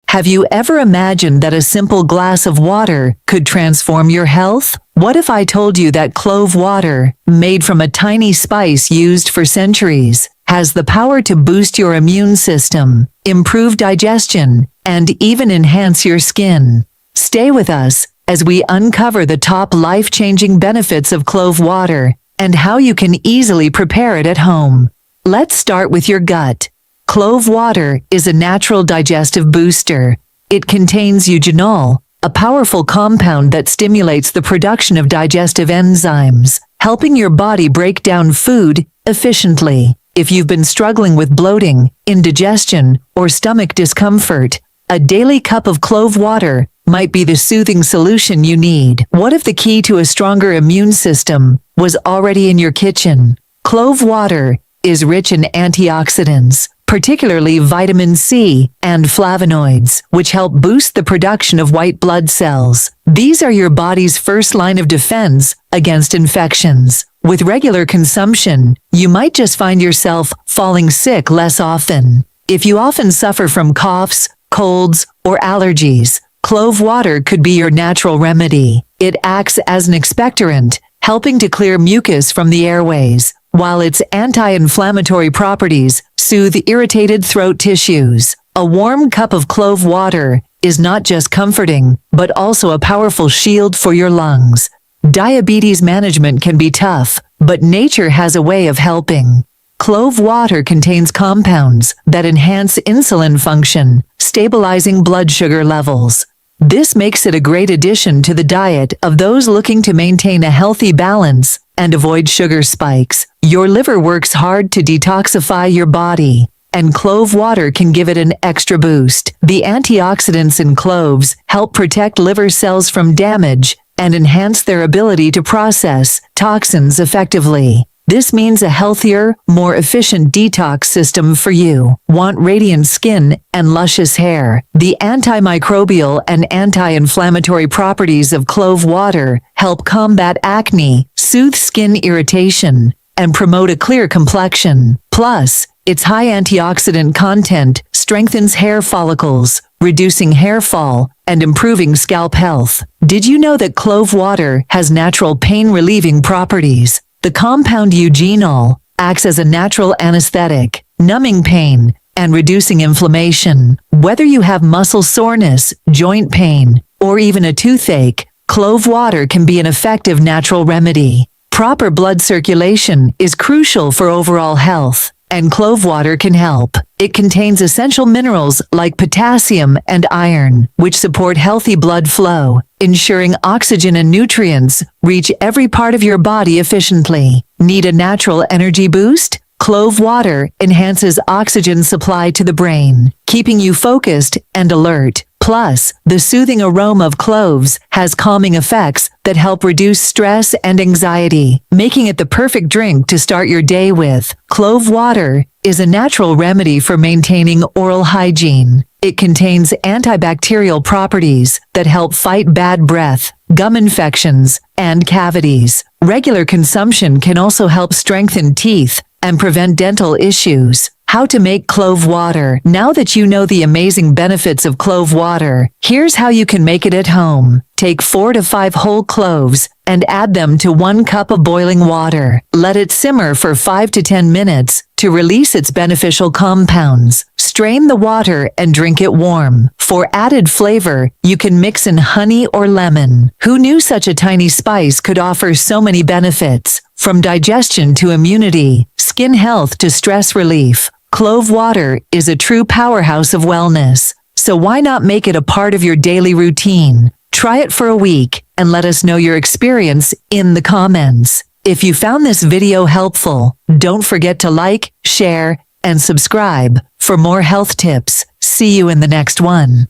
Have you ever imagined that a simple glass of water could transform your health? What if I told you that clove water, made from a tiny spice used for centuries, has the power to boost your immune system, improve digestion, and even enhance your skin? Stay with us as we uncover the top life-changing benefits of clove water and how you can easily prepare it at home. Let's start with your gut. Clove water is a natural digestive booster. It contains eugenol, a powerful compound that stimulates the production of digestive enzymes, helping your body break down food efficiently. If you've been struggling with bloating, indigestion, or stomach discomfort, a daily cup of clove water might be the soothing solution you need. What if the key to a stronger immune system was already in your kitchen? Clove water is rich in antioxidants, particularly vitamin C and flavonoids, which help boost the production of white blood cells. These are your body's first line of defense against infections. With regular consumption, you might just find yourself falling sick less often. If you often suffer from coughs, colds, or allergies, clove water could be your natural remedy. It acts as an expectorant, helping to clear mucus from the airways, while its anti-inflammatory properties soothe irritated throat tissues. A warm cup of clove water is not just comforting, but also a powerful shield for your lungs. Diabetes management can be tough, but nature has a way of helping. Clove water contains compounds that enhance insulin function, stabilizing blood sugar levels. This makes it a great addition to the diet of those looking to maintain a healthy balance and avoid sugar spikes. Your liver works hard to detoxify your body, and clove water can give it an extra boost. The antioxidants in cloves help protect liver cells from damage and enhance their ability to process toxins effectively. This means a healthier, more efficient detox system for you. Want radiant skin and luscious hair? The antimicrobial and anti-inflammatory properties of clove water help combat acne, soothe skin irritation, and promote a clear complexion. Plus, its high antioxidant content strengthens hair follicles, reducing hair fall and improving scalp health. Did you know that clove water has natural pain-relieving properties? The compound eugenol acts as a natural anesthetic, numbing pain and reducing inflammation. Whether you have muscle soreness, joint pain, or even a toothache, clove water can be an effective natural remedy. Proper blood circulation is crucial for overall health, and clove water can help. It contains essential minerals like potassium and iron, which support healthy blood flow, ensuring oxygen and nutrients reach every part of your body efficiently. Need a natural energy boost? Clove water enhances oxygen supply to the brain, keeping you focused and alert. Plus, the soothing aroma of cloves has calming effects that help reduce stress and anxiety, making it the perfect drink to start your day with. Clove water is a natural remedy for maintaining oral hygiene. It contains antibacterial properties that help fight bad breath, gum infections, and cavities. Regular consumption can also help strengthen teeth and prevent dental issues. How to make clove water. Now that you know the amazing benefits of clove water, here's how you can make it at home. Take 4 to 5 whole cloves and add them to 1 cup of boiling water. Let it simmer for 5 to 10 minutes to release its beneficial compounds. Strain the water and drink it warm. For added flavor, you can mix in honey or lemon. Who knew such a tiny spice could offer so many benefits? From digestion to immunity, skin health to stress relief, clove water is a true powerhouse of wellness. So why not make it a part of your daily routine? Try it for a week and let us know your experience in the comments. If you found this video helpful, don't forget to like, share, and subscribe for more health tips. See you in the next one.